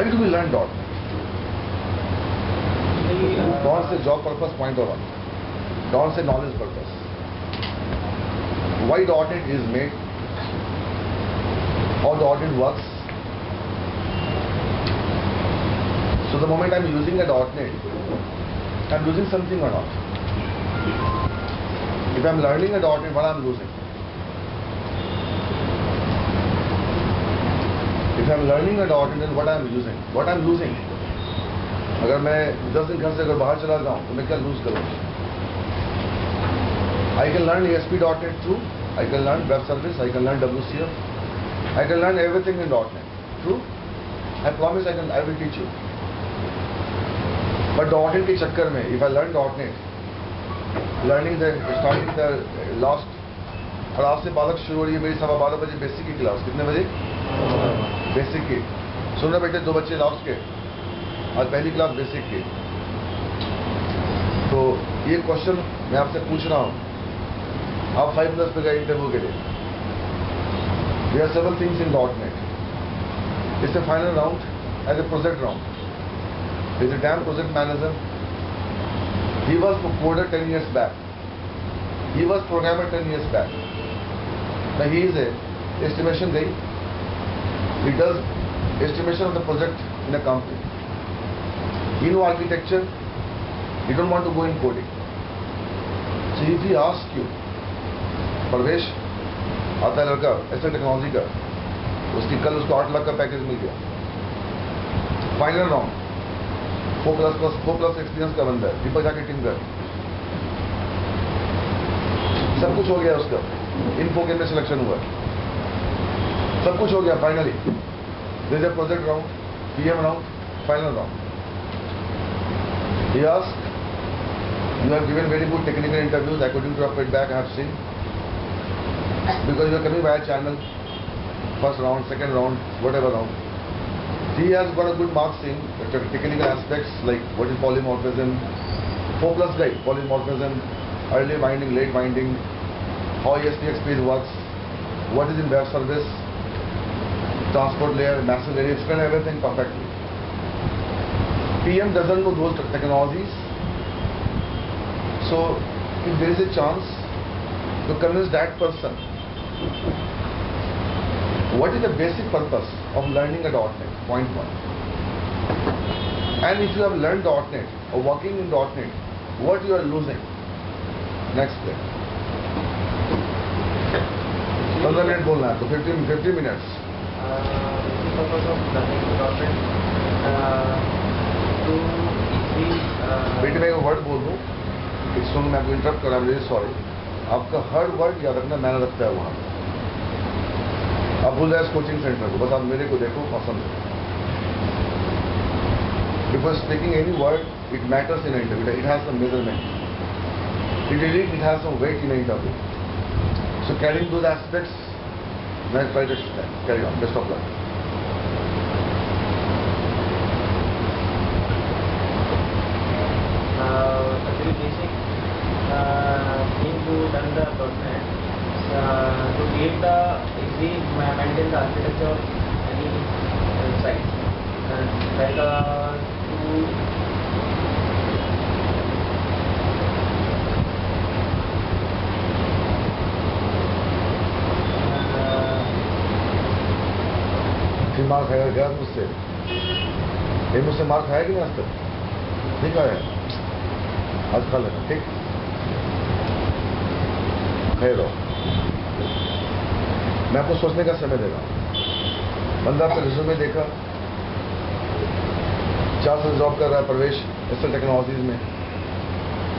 Why do we learn .NET? Don't say job purpose, point or one. Don't say knowledge purpose. Why .NET is made? How .NET works? So the moment I'm using a .NET, I'm losing something or not? If I'm learning a .NET, what I'm losing? If I'm learning a .NET, then what I'm using? What I'm losing? अगर मैं 10 दिन घर से अगर बाहर चला जाऊँ तो मैं क्या लूज करूँगा? I can learn ASP.NET True. I can learn web service. I can learn WCF. I can learn everything in .NET. True. I promise I will teach you. But .NET के चक्कर में, if I learn .NET, starting the last, और आज से बालक शुरू हो रही है मेरी 12:15 बजे बेसिक की क्लास. कितने बजे? बेसिक की. सुनना बेटे, 2 बच्चे लास्ट के, आज पहली क्लास बेसिक की. तो ये क्वेश्चन मैं आपसे पूछ रहा हूँ, आप 5+ पे गए इंटरव्यू के लिए. There are several things in .NET. It's a final round as a project round. There's a damn project manager. He was coder 10 years back. He was programmer 10 years back. Now he is a estimation guy. He does estimation of the project in a company. He know architecture. He don't want to go in coding. So if he asks you, परवेश आता है लड़का ऐसे technology का, उसकी कल उसको 8 लाख का package मिल गया. फाइनल राउंड, 4+ एक्सपीरियंस का बंदा है, दीपक जाके टीम कर, सब कुछ हो गया उसका, इन्फो के में सिलेक्शन हुआ, सब कुछ हो गया. Finally there is a project round, PM round, final round. He asked, you have given very good technical interviews according to your feedback I have seen, because you are coming via channel, first round, second round, whatever round. He has got a good marks in technical aspects like what is polymorphism, 4+ guy, polymorphism, early binding, late binding, how ESPXP works, what is in web service, transport layer, massive layer, explain everything perfectly. PM doesn't know those technologies, so if there is a chance to convince that person, what is the basic purpose of learning a .NET? Point 1. And if you have learned .NET or working in .NET, what you are losing? Next step. 15 minutes बोलना है तो 50 minutes. Purpose of learning .NET to easily. बेटे मैं एक word बोल दूँ, इस मैं आपको इंटरप्ट कर रहा हूँ, रियली सॉरी. आपका हर वर्ड याद रखना, मैंने रखता है वहाँ. आप भूल जाए कोचिंग सेंटर को, बस आप मेरे को देखो, पसंद है. Because speaking any word, it matters in an interview. It has some measurement. It has some weight in an interview. So carrying those aspects, मैं try to carry on. Best of luck. Actually, basic thing to learn the .NET to create the easy maintain the architecture of any site, and like to मार खाएगा क्या मुझसे? ये मुझसे मार खाया कि नहीं आज तक? नहीं खाया, आज खा लेना. ठीक, खैर रहो. मैं आपको सोचने का समय देगा. बंदा आपका रिज्यूमे देखा, 4 साल जॉब कर रहा है प्रवेश एसएल टेक्नोलॉजीज में.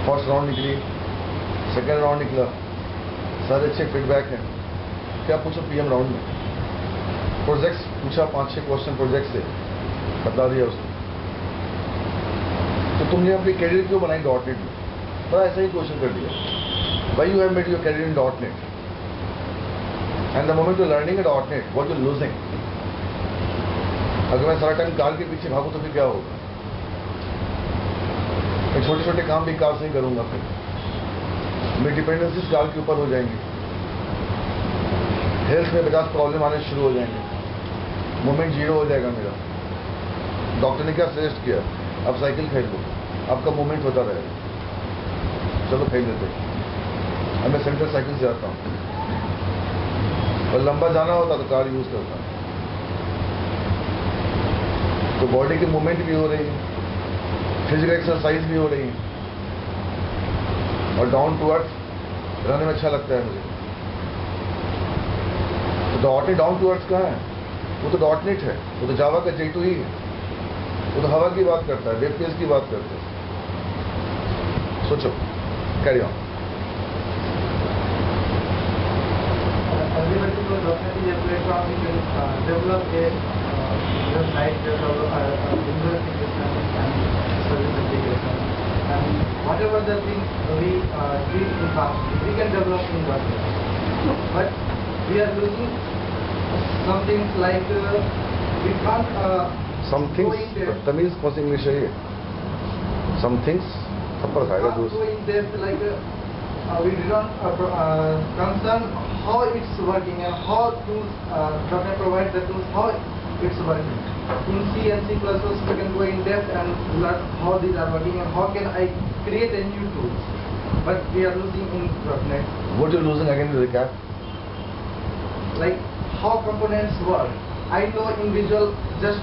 फर्स्ट राउंड निकली, सेकेंड राउंड निकला, सारे अच्छे फीडबैक हैं. क्या पूछो पीएम राउंड में? प्रोजेक्ट्स पूछा, 5-6 क्वेश्चन प्रोजेक्ट से बता दिया उसने. तो तुमने अपनी कैरियर क्यों बनाई .NET में? बड़ा ऐसा ही क्वेश्चन कर दिया. Why you have made your career in .NET? And the moment you're learning at .NET, what you're losing? अगर मैं सारा टाइम कार के पीछे भागूं तो फिर क्या होगा? मैं छोटे छोटे काम भी कार से ही करूंगा, फिर मेरी डिपेंडेंसीज कार के ऊपर हो जाएंगी. हेल्थ में 50 प्रॉब्लम आने शुरू हो जाएंगे. मोमेंट 0 हो जाएगा मेरा. डॉक्टर ने क्या सजेस्ट किया, आप साइकिल खरीद लो, आपका मूवमेंट होता रहेगा, चलो खरीद लेते। अब मैं सेंट्रल साइकिल से आता हूँ, और लंबा जाना होता तो कार यूज करता हूँ। तो बॉडी की मूवमेंट भी हो रही है, फिजिकल एक्सरसाइज भी हो रही है, और डाउन टू अर्थ रहने में अच्छा लगता है मुझे। तो डॉटनेट डाउन टू अर्थ कहाँ है? वो तो डॉटनेट है, वो तो जावा का J2 ही है, वो तो हवा की बात करता है, वेब पेज की बात करता है। सोचो, carry on. Ultimately, the .NET is a platform you can develop a website, develop a user application and service application. And whatever the things we did in past, we can develop in .NET. But we are losing some things like we can't Some go things, in depth. तमीज कौन सी English है ये? Some things, थप्पड़ खाएगा Can't दोस्त। go in depth like we did not concern how it's working and how tools .NET provide the tools how it's working. In C and C++ we can go in depth and learn how these are working and how can I create a new tools. But we are losing in .NET. What you're losing again is recap. Like how components work. I know in Visual just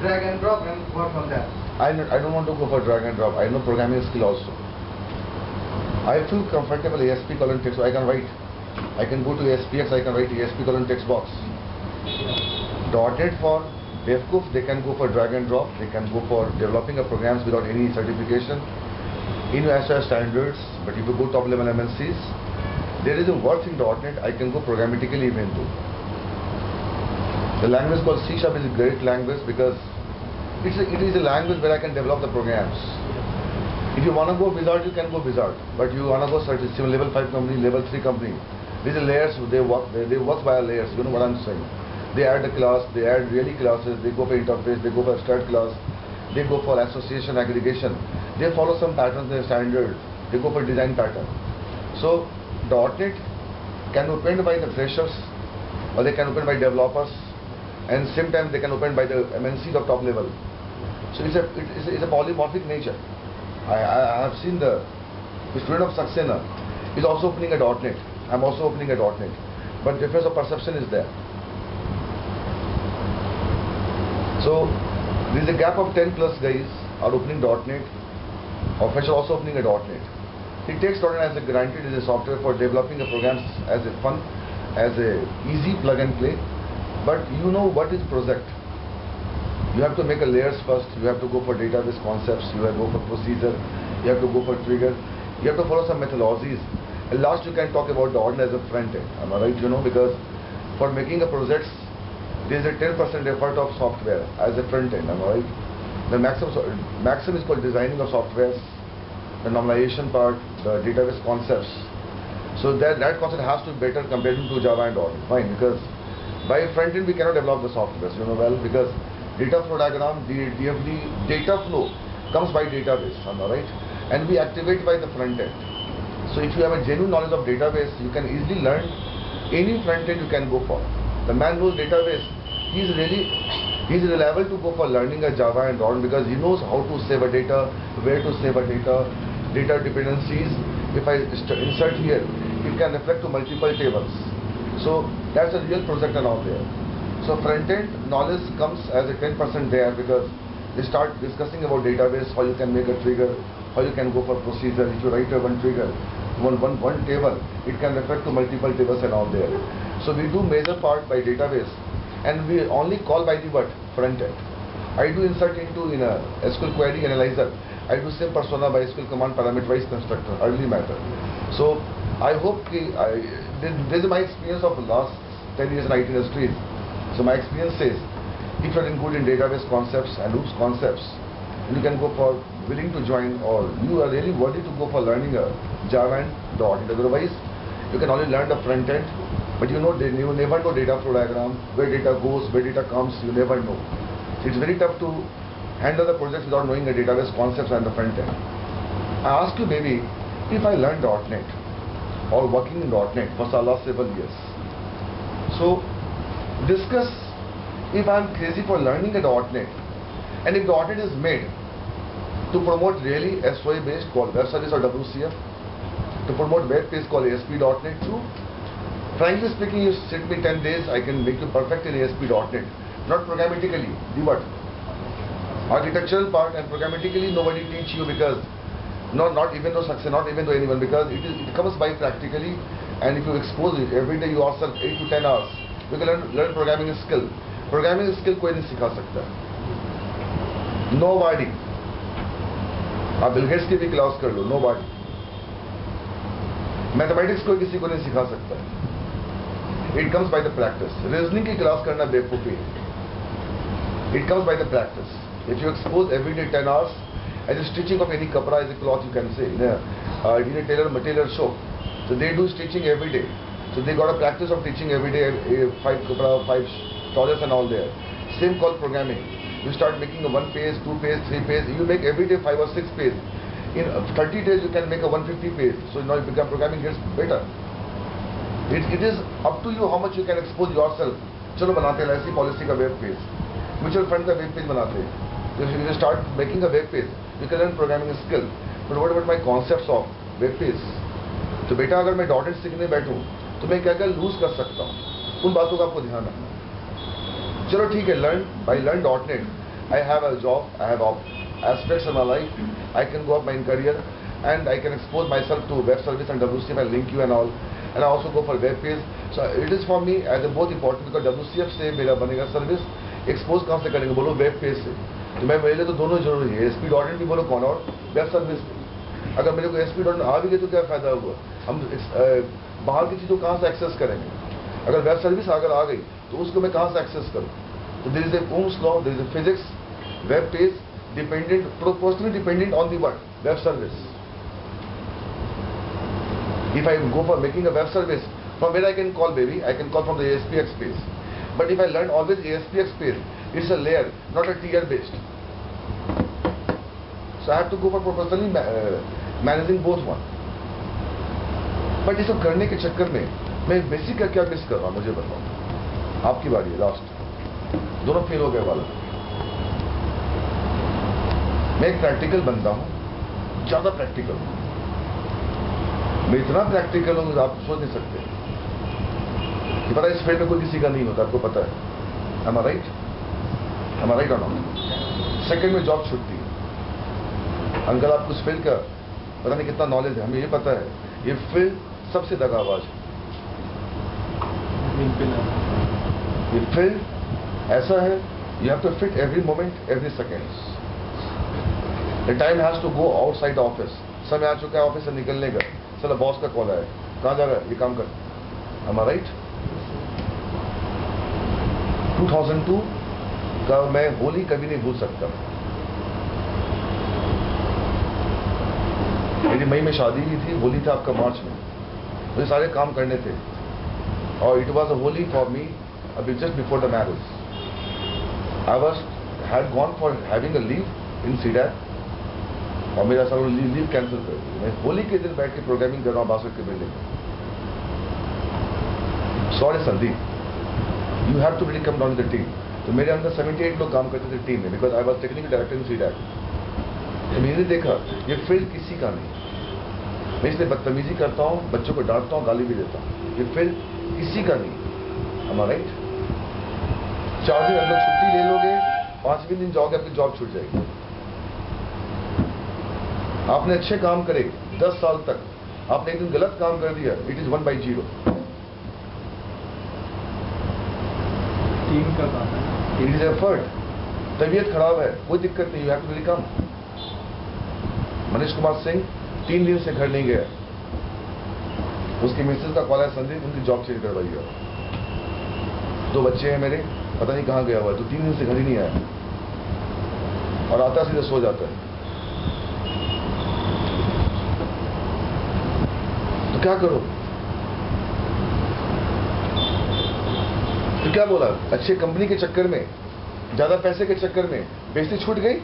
drag and drop and work on that. I don't want to go for drag and drop. I know programming skill also. I feel comfortable ASP colon text. I can write. I can go to ASPX. I can write ASP colon text box. .NET for DevCook, they can go for drag and drop. They can go for developing a programs without any certification in ASHA standards. But if you go top level MNCs, there is a worth in .NET. I can go programmatically even though. The language called C# is a great language because it is a language where I can develop the programs. If you want to go wizard, you can go wizard. But you want to go certificate level 5 company, level 3 company. These are layers. They work by layers. You know what I'm saying? They add a class. They add really classes. They go for interface. They go for start class. They go for association aggregation. They follow some patterns. Their standard. They go for design pattern. So .NET can be opened by the freshers, or they can open by developers, and same time they can open by the MNCs of top level. So it's a polymorphic nature. I have seen the student of Saxena is also opening a .NET. I'm also opening a .NET, but difference of perception is there. So there is a gap of 10 plus guys are opening .NET, or fresher also opening a .NET. It takes .NET as a granted as a software for developing the programs as a fun, as a easy plug and play. But you know what is project. You have to make a layers first. You have to go for database concepts. You have to go for procedure. You have to go for trigger. You have to follow some methodologies. At last you can talk about .NET as a front end. Am I right? You know, because for making a projects, there is a 10% effort of software as a front end. Am I right? The maximum is called designing of softwares, the normalization part, the database concepts. So that concept has to be better compared to Java and .NET. Fine, because by front end we cannot develop the softwares. You know well, because data flow diagram, DFD, data flow comes by database, am I right? And we activate by the front end. So if you have a genuine knowledge of database, you can easily learn any front end you can go for. The man knows database, he's reliable to go for learning a Java and .NET because he knows how to save a data, where to save a data dependencies. If I insert here, it can reflect to multiple tables. So that's a real project and out there. So front-end knowledge comes as a 10% there because they start discussing about database, how you can make a trigger, how you can go for procedure. If you write a one trigger, one table, it can refer to multiple tables and all there. So we do major part by database, and we only call by the what? Front-end. I do insert into in a SQL query analyzer. I do same persona by SQL command parameterized constructor, early matter. So I hope this is my experience of the last 10 years in IT industries. So my experience says, if you are good in database concepts and OOPS concepts, you can go for willing to join, or you are really worthy to go for learning a Java and .NET. Otherwise, you can only learn the front end, but you never know data flow diagram, where data goes, where data comes, you never know. So it's very tough to handle the projects without knowing the database concepts and the front end. I ask you maybe, if I learn .NET or working in .NET for the last several years, so discuss if I am crazy for learning a .NET, And if the audit is made to promote really SOA based called web service or WCF, to promote web page called ASP.NET too, frankly speaking, you sit me 10 days, I can make you perfect in ASP.NET. Not programmatically, the what? Architectural part and programmatically nobody teach you because, not even though success, not even though anyone, because it comes by practically, and if you expose it, every day you yourself 8 to 10 hours, you can learn programming skill. Programming skill कोई नहीं सिखा सकता. Nobody. आप Bill Gates की भी class कर लो, nobody. Mathematics कोई किसी को नहीं सिखा सकता. It comes by the practice. Reasoning की क्लास करना बेवकूफी है. It comes by the practice. If you expose every day 10 hours, as a stitching of any kapra is a cloth, you can say, in a tailor shop. So they do stitching every day. So they got a practice of teaching every day, 5 kapra, 5 toilets and all there. Same called programming. You start making a 1 page, 2 page, 3 page. You make every day 5 or 6 page. In 30 days you can make a 150 page. So now you become programming gets better. It is up to you how much you can expose yourself. चलो बनाते हैं ऐसी policy का web page, mutual fund का web page बनाते हैं. If you start making a web page, you can learn programming skill. But what about my concepts of web page? तो बेटा अगर मैं .NET सीखने बैठूं तो मैं क्या क्या लूज कर सकता हूं, उन बातों का आपको ध्यान रखना. चलो ठीक है, learn .NET. I have a job, I have aspects of my life. I can go up my career and I can expose myself to web service and WCF and link you and all. And I also go for web page. So it is for me as a both important because WCF से मेरा बनेगा service, expose कहाँ से करेंगे बोलो, web page से. तो मैं मेरे लिए तो दोनों जरूरी है. ASP.NET भी बोलो कौन, और वेब सर्विस भी. अगर मेरे को ASP.NEट आ भी गई तो क्या फायदा हुआ, हम बाहर की चीज़ों कहाँ से एक्सेस करेंगे. अगर वेब सर्विस अगर आ गई तो उसको मैं कहाँ से एक्सेस करूँ. तो there is a Ohm's law, there is a physics. Web page dependent, proportionally dependent on the what? Web service. If I go for making a web service, from where I can call baby, I can call from the ASPX page. But if I learn always ASPX page, it's a layer, not a tier based. So I have to go for professionally managing both one. But ये सब करने के चक्कर में मैं basic का क्या miss कर रहा हूँ, मुझे बताओ. आपकी बारी है, लास्ट. दोनों फेल हो गए वाला. मैं एक प्रैक्टिकल बंदा हूँ, ज्यादा प्रैक्टिकल हूँ. मैं इतना प्रैक्टिकल हूँ आप सोच नहीं सकते कि पता इस फील्ड में कोई किसी का नहीं होता, आपको पता है. Am I right? Am I right or not? Second में जॉब छुट्टी है. अंकल आपको इस फील्ड का पता नहीं कितना नॉलेज है, हमें ये पता है ये फील्ड सबसे दगाबाज है. ये फील्ड ऐसा है, you have to fit every moment, every second. The time has to go outside the office. समय आ चुका है ऑफिस से निकलने का. चलो बॉस का कॉल आया, कहाँ जा रहा है, ये काम कर. Am I right? 2002 का मैं होली कभी नहीं भूल सकता. मेरी मई में शादी हुई थी, होली था आपका मार्च में. मुझे सारे काम करने थे और it was a Holi for me just before the marriage. I was had gone for having a leave in CDAC और मेरा सर लीव कैंसिल कर दी. मैं होली के दिन बैठ के प्रोग्रामिंग कर रहा हूँ बासठ के बिल्डिंग में. Sorry Sandeep, you have to really come down the team. तो मेरे अंदर 78 लोग काम करते थे टीम में, because I was technical director in CDAC. तो मैंने देखा ये फील्ड किसी का नहीं. मैं इसलिए बदतमीजी करता हूँ, बच्चों को डांटता हूँ, गाली भी देता हूँ. ये फील्ड किसी का नहीं. Am I right? 4 दिन अंदर छुट्टी ले लोगे, 5वें दिन जाओगे आपकी जॉब छूट जाएगी. आपने अच्छे काम करे 10 साल तक, आपने एक दिन गलत काम कर दिया, इट इज 1/0. टीम का काम है, इट इज एफर्ट. तबीयत खराब है, कोई दिक्कत नहीं, you have to really come. Manish Kumar Singh 3 दिन से घर नहीं गया. उसकी मिसेज का कॉल है, संदीप उनकी जॉब चेंज करवाइए. 2 बच्चे हैं मेरे, पता नहीं कहाँ गया हुआ, तो 3 दिन से घर ही नहीं आया और आता सीधे सो जाता है. तो क्या करो. तो क्या बोला, अच्छे कंपनी के चक्कर में, ज्यादा पैसे के चक्कर में बेसिक छूट गई.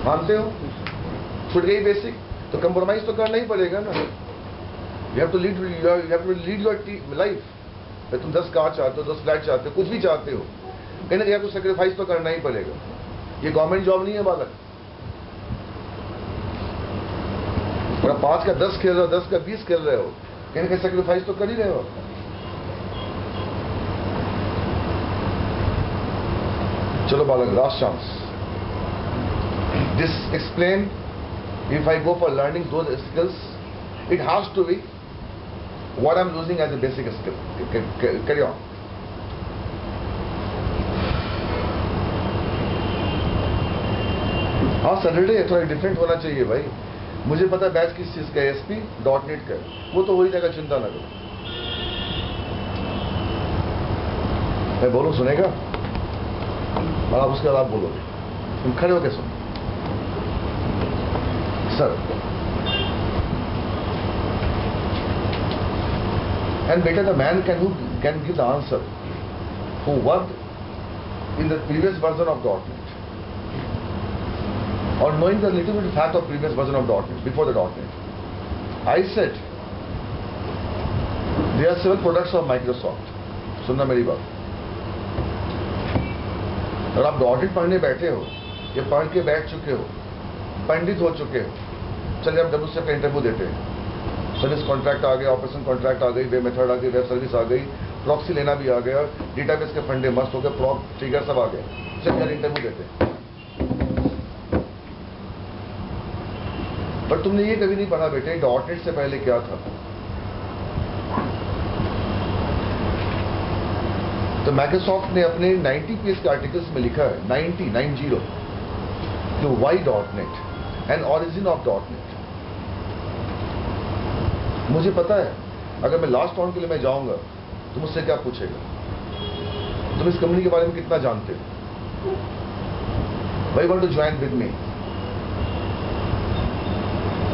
मानते हो छूट गई बेसिक, तो कंप्रोमाइज तो करना ही पड़ेगा ना. You have to lead your life. तुम 10 कार चाहते हो, 10 फ्लैट चाहते हो, कुछ भी चाहते हो, कहीं ना कहीं आपको सेक्रीफाइस तो करना ही पड़ेगा। ये गवर्नमेंट जॉब नहीं है बालक। अगर आप 5 का 10 खेल रहे हो, 10 का 20 खेल रहे हो, कहीं ना कहीं सेक्रीफाइस तो कर ही रहे हो। चलो बालक, last chance. This explain if I go for learning those skills, it has to be what I'm losing as a basic skill. Carry on. हाँ, सैटरडे थोड़ा डिफरेंट होना चाहिए भाई। मुझे पता है बैच किस चीज का है, ASP.NET का, वो तो हो ही जाएगा, चिंता ना करो। मैं बोलूं सुनेगा और आप उसके बाद आप बोलोगे। तुम खड़े होके सुनो। Sir, and better the man who can give the answer, who worked in the previous version of .NET, or knowing the little bit fact of previous version of .NET, before the .NET. I said, there are several products of Microsoft. सुनना मेरी बात। अगर आप .NET पढ़ने बैठे हो, या पढ़ के बैठ चुके हो, पंडित हो चुके हो, चलिए आप WCF का इंटरव्यू देते हैं। सर्विस कॉन्ट्रैक्ट आ गया, ऑपरेशन कॉन्ट्रैक्ट आ गई, वेब मेथड आ गई, वेब सर्विस आ गई, प्रॉक्सी लेना भी आ गया, डेटाबेस के फंडे मस्त हो गए, प्रॉक ट्रिगर सब आ गए। चलिए इंटरव्यू देते हैं। पर तुमने ये कभी नहीं पढ़ा बेटे .NET से पहले क्या था। तो माइक्रोसॉफ्ट ने अपने 90 पेज के आर्टिकल्स में लिखा है, 90 तो why .NET and origin of .NET। मुझे पता है अगर मैं लास्ट राउंड के लिए मैं जाऊंगा तो मुझसे क्या पूछेगा, तुम इस कंपनी के बारे में कितना जानते हो, Why want to join with me?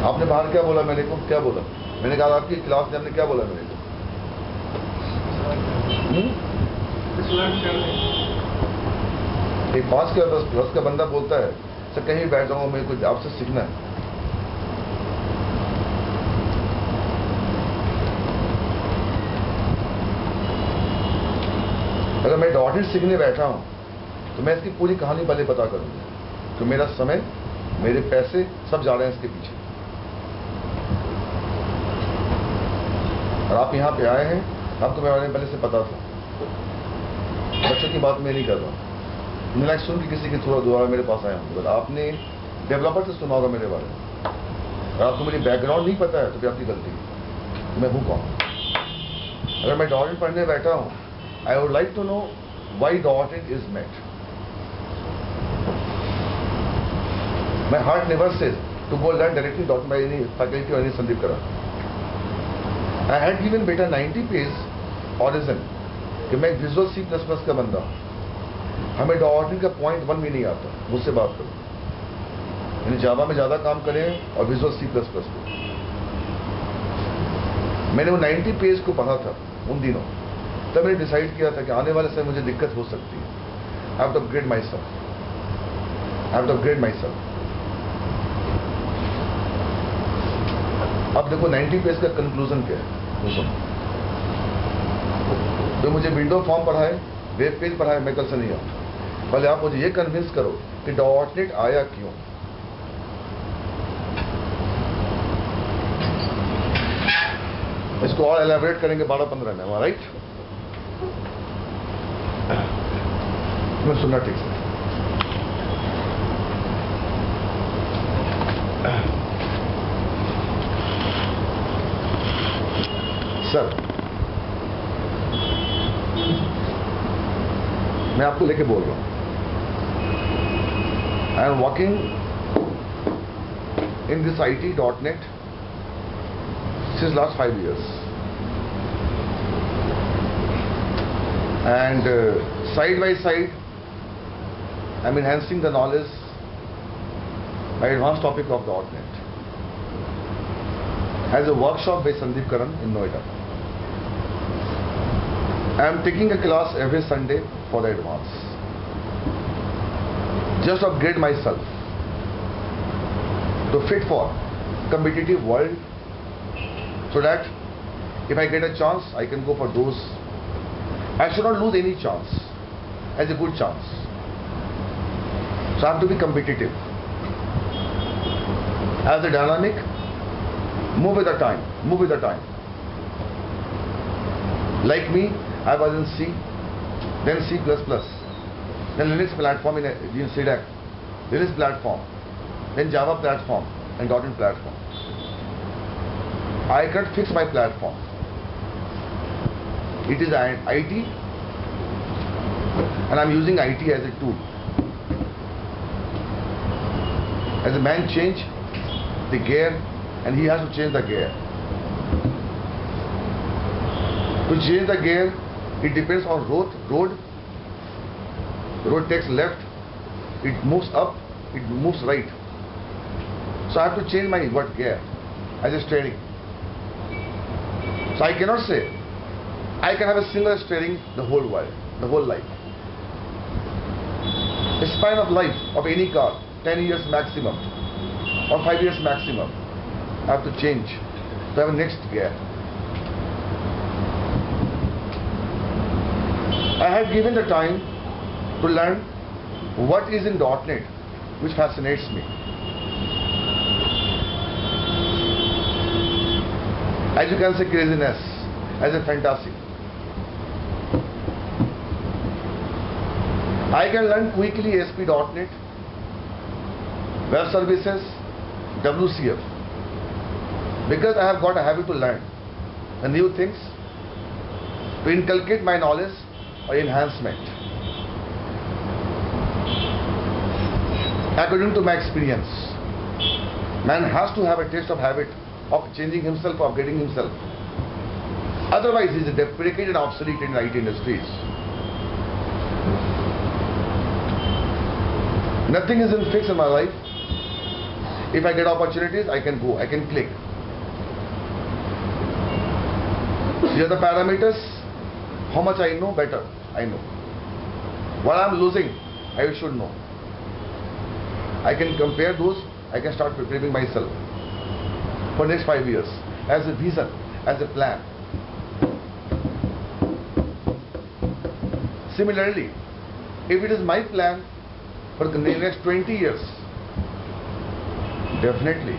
आपने बाहर क्या बोला मेरे को, क्या बोला? मैंने कहा आपकी क्लास में आपने क्या बोला मेरे को? एक 5 का 10 का बंदा बोलता है सर कहीं बैठ जाऊंगा, मेरे को आपसे सीखना है। अगर मैं .NET सीखने बैठा हूं तो मैं इसकी पूरी कहानी पहले पता करूंगा, तो मेरा समय, मेरे पैसे सब जा रहे हैं इसके पीछे। और आप यहाँ पे आए हैं, आपको मेरे बारे में पहले से पता था। बच्चों की बात मैं नहीं कर रहा हूँ, मैंने सुन के किसी के थोड़ा दोबारा मेरे पास आया हूँ। आपने डेवलपर से सुना होगा मेरे बारे में, अगर आपको मेरी बैकग्राउंड नहीं पता है तो भी आपकी गलती है। मैं हूँ कौन? अगर मैं .NET पढ़ने बैठा हूँ, I would like to know why .NET is made. My heart never says to go learn directly .NET by any faculty or any Sandeep Karan. I had given beta 90 page origin कि मैं visual C++ का बंदा, हमें .NET का .1 भी नहीं आता। मुझसे बात करो, मैंने जावा में ज़्यादा काम करे और विजुअल C++ पे। मैंने वो 90 पेज को पढ़ा था उन दिनों, तब मैंने डिसाइड किया था कि आने वाले समय मुझे दिक्कत हो सकती है। I have to upgrade myself. I have to upgrade myself. अब देखो 90 पेज का कंक्लूजन क्या है, तो मुझे विंडो फॉर्म पढ़ाए, वेब पेज पढ़ाए, मैं कल से नहीं आता। पहले आप मुझे ये कन्विंस करो कि .NET आया क्यों। इसको और एलैबोरेट करेंगे 12-15 में, राइट? मैं सुनना ठीक से। सर, मैं आपको लेके बोल रहा हूं, I am working in this IT.NET since last 5 years, and side by side I'm enhancing the knowledge by advanced topic of .NET as a workshop by Sandeep Karan in Noida. I am taking a class every Sunday for the advance, just upgrade myself to fit for competitive world, so that if I get a chance I can go for those. I should not lose any chance. has a good chance. So I have to be competitive. As a dynamic, move with the time, move with the time. Like me, I was in C, then C++, then Linux platform in CDAC, Linux platform, then Java platform and .NET platform. I can't fix my platform. It is IT, and I'm using IT as a tool. As a man change the gear, and he has to change the gear. To change the gear, it depends on road. Road takes left, it moves up, it moves right. So I have to change my gear as a steering. So I cannot say I can have a single steering the whole while, the whole life. The span of life of any car, 10 years maximum or 5 years maximum. I have to change to have a next gear. I have given the time to learn what is in .NET which fascinates me. As you can say, craziness, as a fantasy. I can learn quickly ASP.NET, web services, WCF, because I have got a habit to learn the new things, to inculcate my knowledge or enhancement according to my experience. Man has to have a taste of habit of changing himself, of upgrading himself. Otherwise, he is deprecated and obsolete in IT industries. Nothing is fixed in my life. If I get opportunities, I can go, I can click. These are the parameters. How much I know, better I know. What I am losing, I should know. I can compare those, I can start preparing myself for next 5 years as a vision, as a plan. Similarly, if it is my plan for the next 20 years, definitely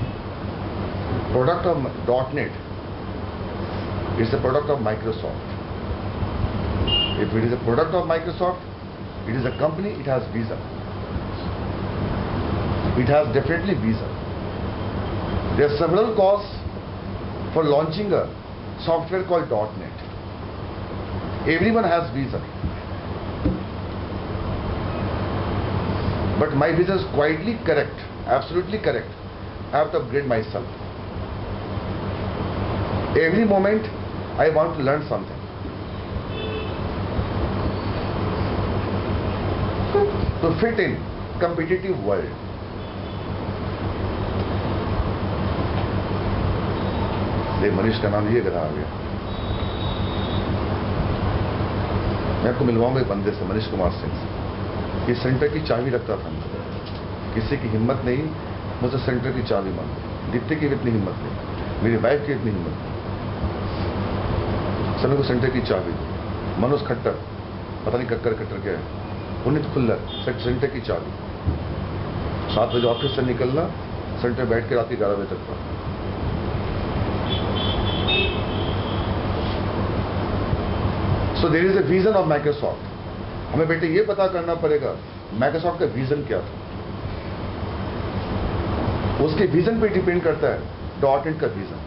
product of .NET is a product of Microsoft. If it is a product of Microsoft, it is a company, it has vision. It has definitely vision. There are several causes for launching a software called .NET. Everyone has vision. But my vision is quietly correct, absolutely correct. I have to upgrade myself. Every moment I want to learn something. To fit in competitive world. देख मनीष का नाम ये गधा आ गया. मैं आपको मिलवाऊंगा एक बंदे से, मनीष कुमार सिंह से. ये सेंटर की चाबी रखता था. किसी की हिम्मत नहीं मुझसे सेंटर की चाबी मांगे. दीप्ति की भी इतनी हिम्मत नहीं, मेरी वाइफ की इतनी हिम्मत नहीं. सभी को सेंटर की चाबी. मनोज खट्टर, पता नहीं कक्कर क्या है, पुनीत खुल्लर, सेंटर की चाबी. 7 बजे ऑफिस से निकलना, सेंटर बैठ के रात के 11 बजे तक पढ़ना. So there is a vision of Microsoft. हमें बेटे ये पता करना पड़ेगा Microsoft का विजन क्या था. उसके विजन पे डिपेंड करता है .NET का vision.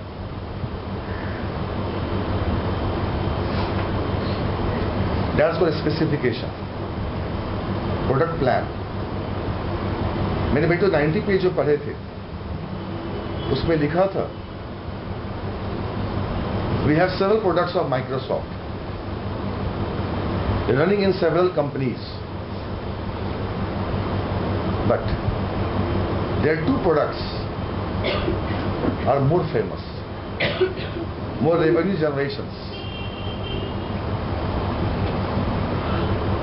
That's for specification, product plan. मैंने बेटे 90 पेज जो पढ़े थे उसमें लिखा था we have several products of Microsoft running in several companies, but there are 2 products are more famous, more revenue generations.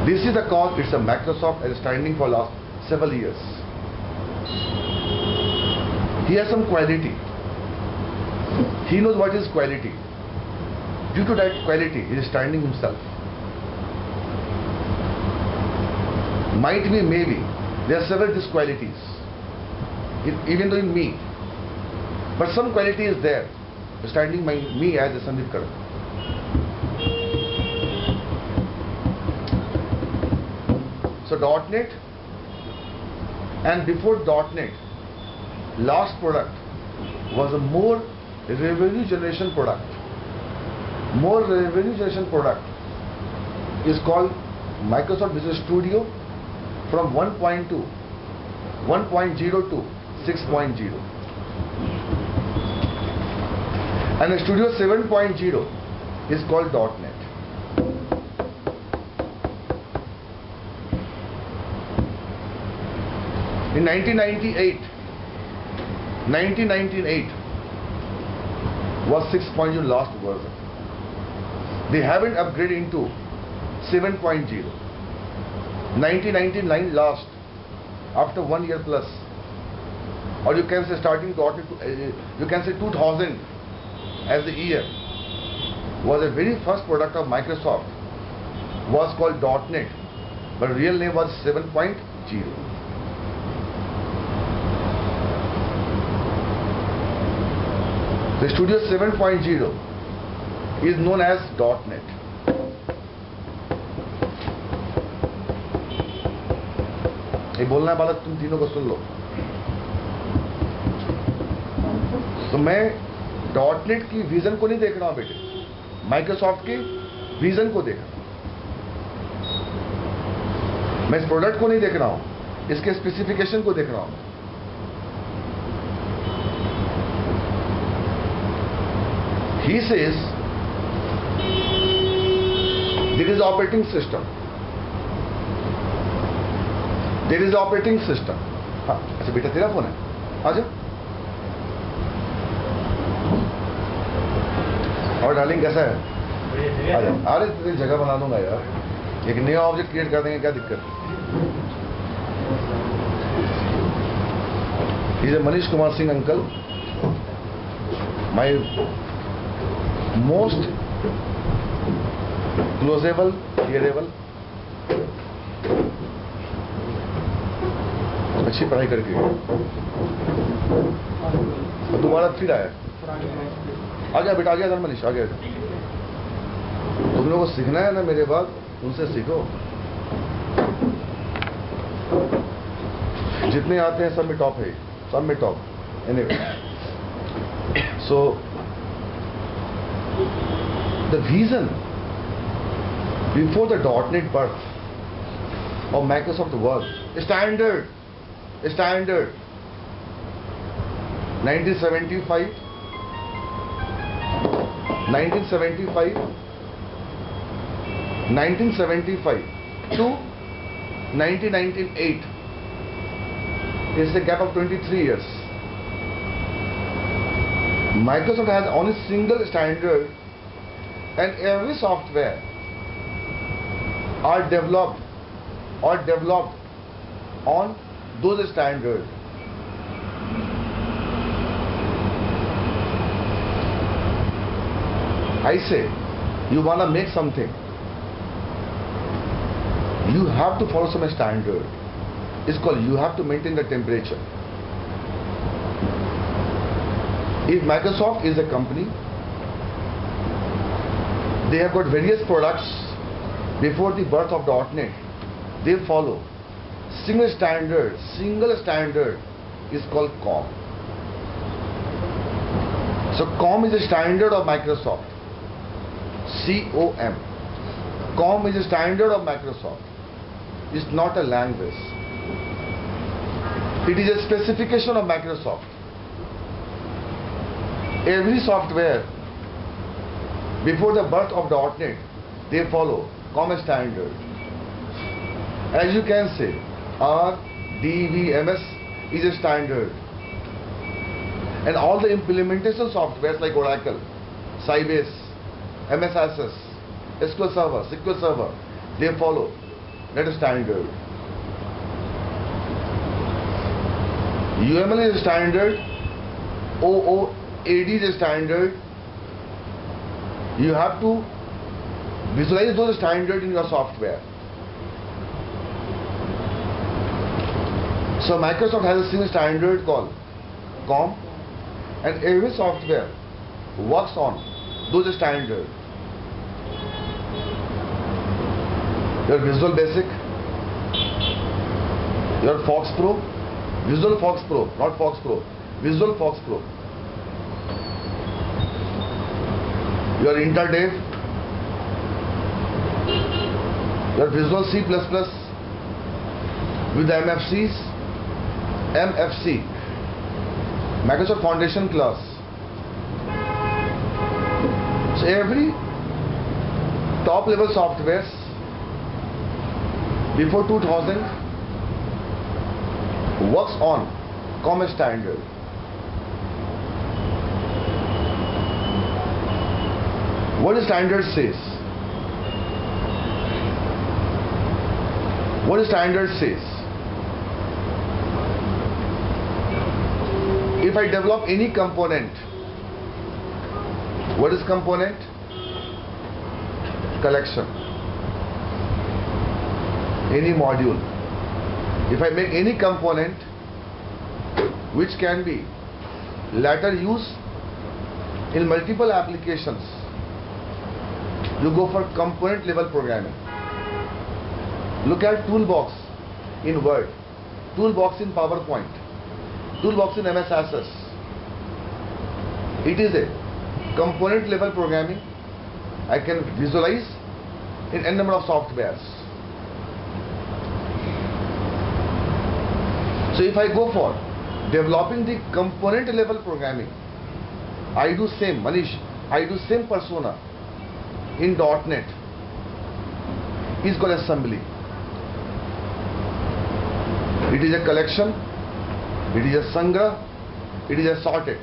This is the cause. It's a Microsoft is standing for last several years. He has some quality. He knows what is quality. Due to that quality, he is standing himself. Might be, maybe. There are several disqualities, even though in me. But some quality is there, standing by me as a Sandeep Karak. So .NET, and before .NET, last product was a more revenue generation product. More revenue generation product is called Microsoft Visual Studio from 1.2, 1.0 to 6.0. And the Studio 7.0 is called .NET. In 1998 was 6.0 last version. They haven't upgraded into 7.0. 1999 last, after 1 year plus. Or you can say starting you can say 2000 as the year was the very first product of Microsoft, was called .NET, but real name was 7.0. The Studio 7.0 is known as .NET. ये बोलना वाला तुम तीनों को सुन लो. तो मैं .NET की vision को नहीं देख रहा हूं बेटे, माइक्रोसॉफ्ट के विजन को देख रहा हूं. मैं इस प्रोडक्ट को नहीं देख रहा हूं, इसके स्पेसिफिकेशन को देख रहा हूं. He says there is operating system. There is operating system. हाँ, अच्छा बेटा तेरा फोन है, आजा. और डार्लिंग कैसा है? आजा. अरे तेरी जगह बना दूंगा यार. एक नया ऑब्जेक्ट क्रिएट कर देंगे, क्या दिक्कत? He is Manish Kumar Singh uncle. My most closeable, dearable. अच्छी पढ़ाई करके दोबारा फिर आया. आ गया बेटा, आ गया मनीष, आ गया. तुम लोगों को सीखना है ना मेरे बाद, उनसे सीखो. जितने आते हैं सब में टॉप है, सब में top. Anyway, so the vision before the .NET birth of Microsoft was standard 1975 to 1998. It's a gap of 23 years. Microsoft has only single standard, and every software are developed on those standards. I say, you wanna make something, you have to follow some standard. It's called, you have to maintain the temperature. If Microsoft is a company, they have got various products before the birth of .NET. They follow single standard is called COM. So COM is a standard of Microsoft. COM. COM is a standard of Microsoft. It's not a language. It is a specification of Microsoft. Every software before the birth of .NET, they follow common standard. As you can say, RDBMS is a standard. And all the implementation softwares like Oracle, Sybase, MS Access, SQL Server, they follow that standard. UML is a standard, OOAD is a standard. You have to visualize those standards in your software. So Microsoft has a single standard called COM, and every software works on those standards. Your Visual Basic, your Fox Pro, Visual Fox Pro, not Fox Pro, Visual Fox Pro, your InterDev, your Visual C++ with the MFC, Microsoft Foundation class. So every top level softwares before 2000 works on common standard. What the standard says? What the standard says? If I develop any component, what is component? Collection. Any module. If I make any component which can be later used in multiple applications, you go for component level programming. Look at toolbox in Word, toolbox in PowerPoint, toolbox in MS Access. It is a component level programming. I can visualize in n number of softwares. So if I go for developing the component level programming, I do same, Manish, I do same persona in .NET. Is called assembly. It is a collection, it is a sangra, it is a sorted.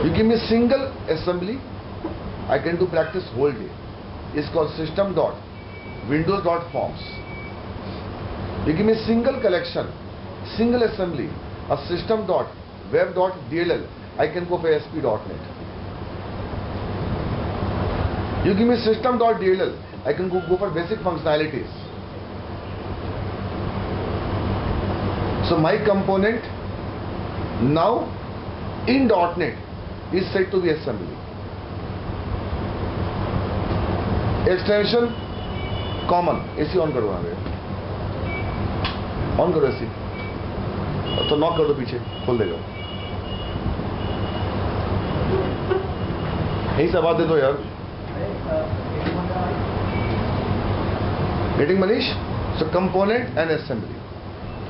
You give me a single assembly, I can do practice whole day. It's called system.windows.forms. You give me a single collection, single assembly, a system.web.dll, I can go for ASP.NET. You give me system.dll, I can go for basic functionalities. So my component now in .NET is said to be assembly. Extension common. AC on करो आगे. On करो AC. तो knock कर दो पीछे, खोल देगा. यही सब बात दे दो यार. Getting Manish? So component and assembly.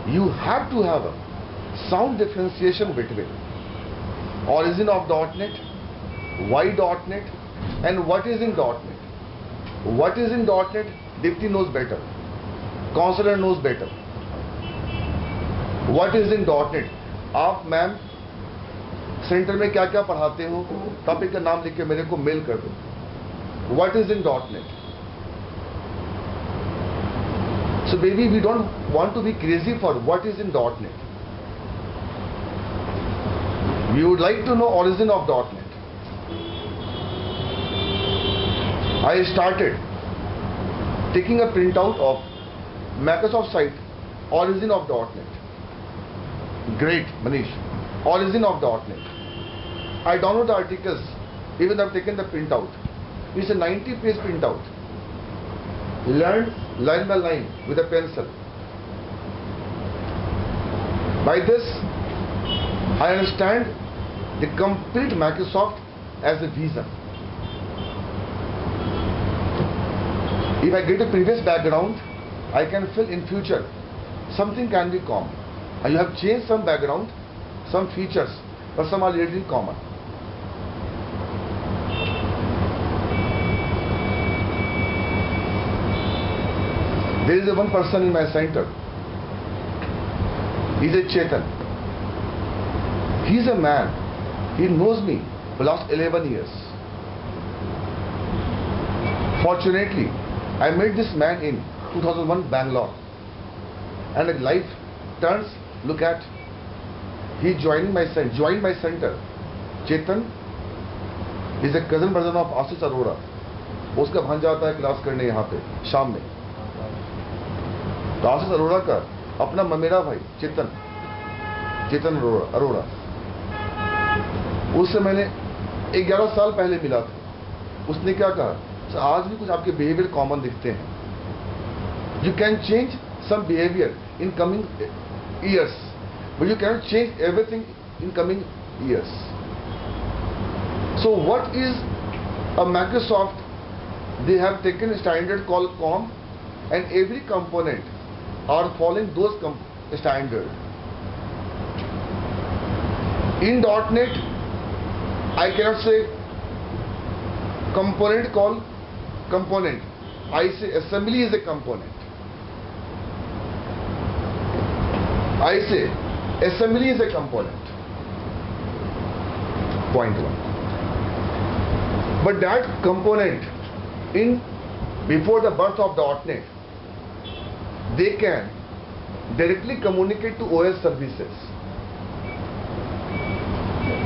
You have to have a sound differentiation between origin of .NET, why .NET, and what is in .NET. What is in .NET, Dipti knows better. Counselor knows better. What is in .NET? आप ma'am centre में क्या क्या पढ़ाते हो, topic का नाम लिख के मेरे को मेल कर दो. What is in .NET? So baby, we don't want to be crazy for what is in .NET. We would like to know origin of .NET. I started taking a printout of Microsoft site, origin of .NET. Great, Manish. Origin of .NET. I download the articles, even I've taken the printout. It's a 90-page printout. Learned line by line with a pencil. By this, I understand the complete Microsoft as a vision. If I get a previous background, I can fill in future. Something can be common. And you have changed some background, some features, but some are really common. There is one person in my center. He's a Chetan. He's a man. He knows me for the last 11 years. Fortunately, I met this man in 2001 Bangalore. And life turns, look at, he joined my center. Chetan is a cousin brother of Ashish Arora. उसका भांजा आता है class करने यहाँ पे शाम में. तो आशीष अरोड़ा का अपना ममेरा भाई चेतन अरोड़ा, उससे मैंने 11 साल पहले मिला था। उसने क्या कहा, सर आज भी कुछ आपके बिहेवियर कॉमन दिखते हैं। You can change some behaviour in coming years, but you can change everything in coming years. So what is a Microsoft? They have taken a standard called COM, and every component are following those standard. In .NET, I cannot say component called component. I say assembly is a component. I say assembly is a component. Point one. But that component before the birth of .NET, they can directly communicate to OS services,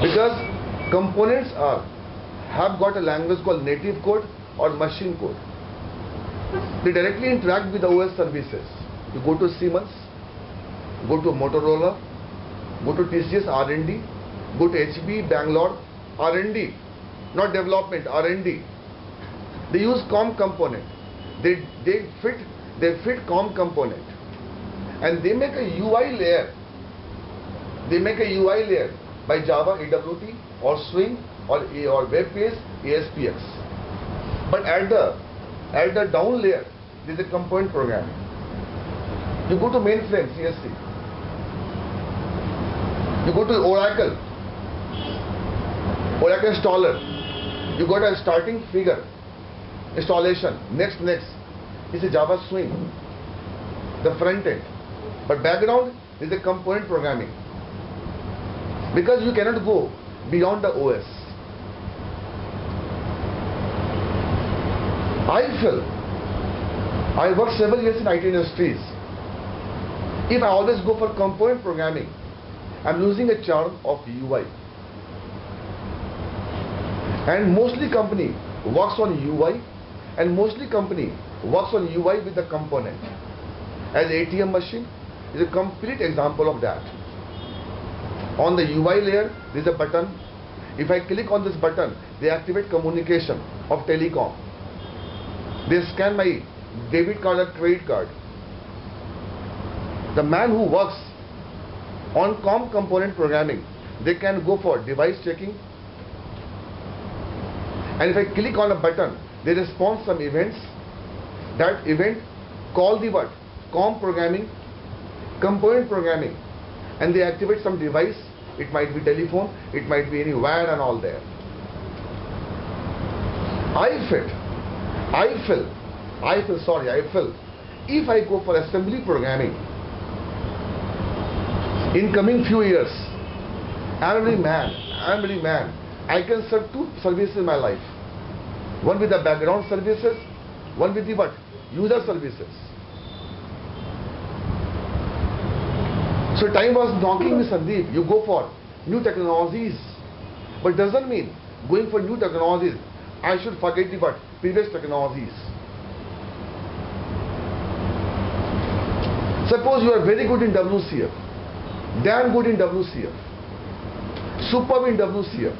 because components have got a language called native code or machine code. They directly interact with the OS services. You go to Siemens, go to Motorola, go to TCS R&D, go to HP Bangalore R&D. Not development, R&D. They use COM component. They fit COM component, and they make a UI layer. They make a UI layer by Java, AWT, or Swing, or web page, ASPX. But at the down layer, there is a component programming. You go to mainframe, CSC. You go to Oracle installer. You got a starting figure, installation, next is a Java Swing, the front end, but background is the component programming, because you cannot go beyond the OS. I feel I worked several years in IT industries. If I always go for component programming, I'm losing a charm of UI. And mostly company works on UI, and mostly company works on UI with the component. As ATM machine is a complete example of that. On the UI layer, there is a button. If I click on this button, they activate communication of telecom. They scan my debit card or credit card. The man who works on COM component programming, they can go for device checking. And if I click on a button, they respond some events. That event call the what? COM programming, component programming, and they activate some device. It might be telephone, it might be any wire and all there. I feel if I go for assembly programming in coming few years, I'm a very man. I can serve two services in my life. One with the background services, one with the what? User services. So time was knocking me, Sandeep, you go for new technologies. But doesn't mean going for new technologies, I should forget the what? Previous technologies. Suppose you are very good in WCF, damn good in WCF, superb in WCF.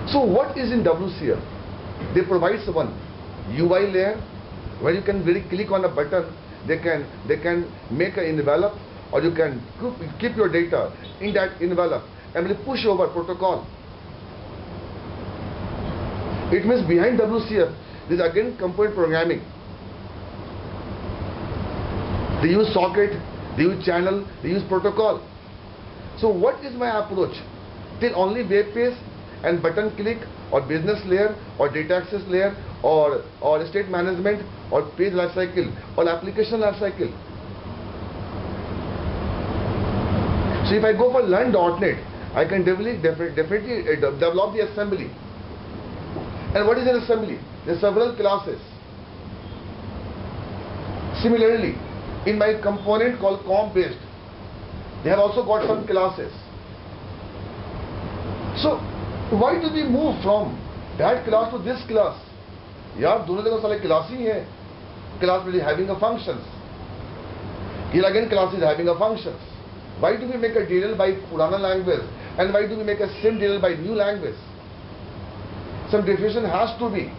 So what is in WCF? They provide one UI layer where you can really click on a button. They can make an envelope, or you can keep your data in that envelope and really push over protocol. It means behind WCF there is again component programming. They use socket, they use channel, they use protocol. So what is my approach? Till only web page and button click, or business layer, or data access layer, or state management, or page lifecycle, or application lifecycle. So if I go for learn.NET, I can definitely develop the assembly. And what is an assembly? There are several classes. Similarly, in my component called COM based, they have also got some classes. So why do we move from that class to this class? यार दोनों जगह साले class ही है. Class really having a functions. Here again class is having a functions. Why do we make a DLL by Purana language and why do we make a same DLL by new language? Some definition has to be.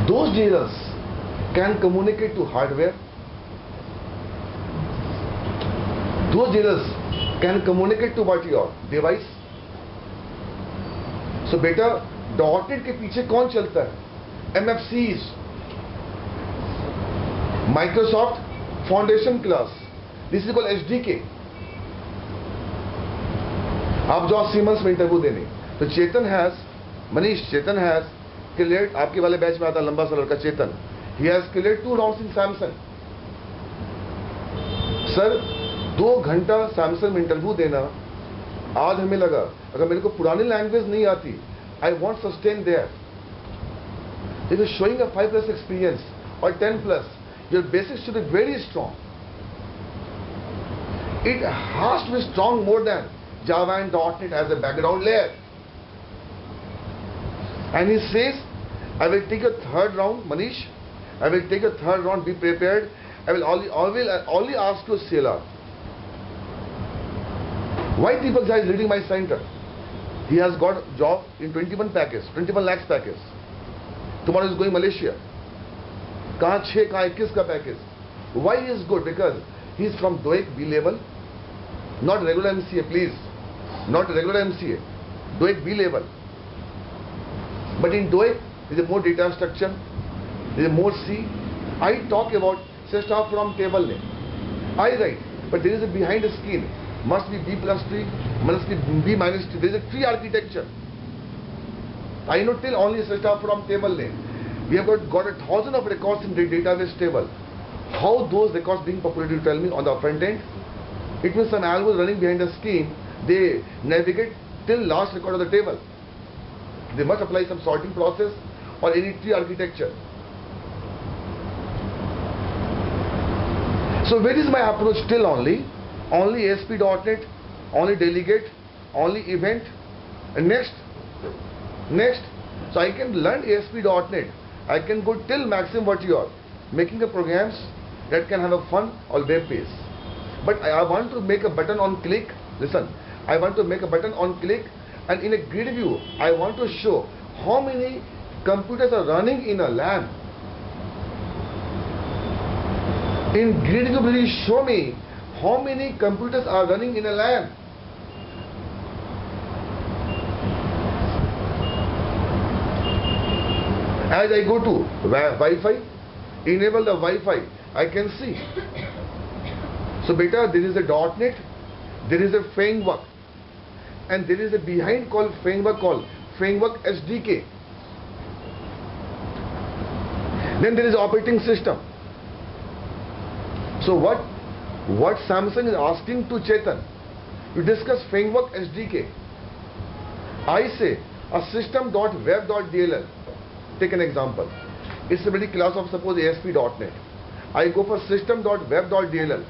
Those DLLs can communicate to hardware. Those DLLs can communicate to what your device. So बेटा .NET के पीछे कौन चलता है? MFCs, Microsoft Foundation Class. This is called SDK. आप जाओ siemens में interview देने, तो Manish Chetan has cleared, आपके वाले बैच में आता लंबा सा लड़का चेतन, he has cleared 2 rounds in Samsung. Sir 2 घंटा सैमसंग में इंटरव्यू देना, आज हमें लगा अगर मेरे को पुरानी लैंग्वेज नहीं आती, I won't sustain there. If you're showing a 5+ experience or 10+, your basics should be very strong. It has to be strong more than Java and .NET as a background layer. And he says, I will take a 3rd round, Manish. I will take a 3rd round, be prepared. I will only ask you CLR. Why Deepak Jha is leading my center? He has got a job in 21 lakhs package. Tomorrow is going Malaysia. कहाँ 6, कहाँ 21 का package. Why he is good? Because he is from DOEC B level, not regular MCA, please. Not regular MCA. DOEC B level. But in DOEC, there is more data structure, there is more C. I talk about start from table name. I write, but there is a behind the screen. Must be B+3, must be B-3. There is a tree architecture. I know till only start from table name. We have got 1,000 of records in the database table. How those records being populated, you tell me on the front end? It means some algo running behind the screen. They navigate till last record of the table. They must apply some sorting process or any tree architecture. So where is my approach till only? Only ASP.NET, only delegate, only event, and next. So I can learn ASP.NET. I can go till maximum what you are making the programs that can have a fun or web page. But I want to make a button on click. Listen, I want to make a button on click, and in a grid view, I want to show how many computers are running in a LAN. In grid view, please show me how many computers are running in a LAN. As I go to Wi-Fi, enable the Wi-Fi, I can see. So beta, there is a .NET, there is a framework, and there is a behind called framework SDK. Then there is operating system. So what Samsung is asking to Chetan, you discuss framework SDK. I say a system.web.dll. Take an example. It's a very class of suppose ASP.NET. I go for system.web.dll.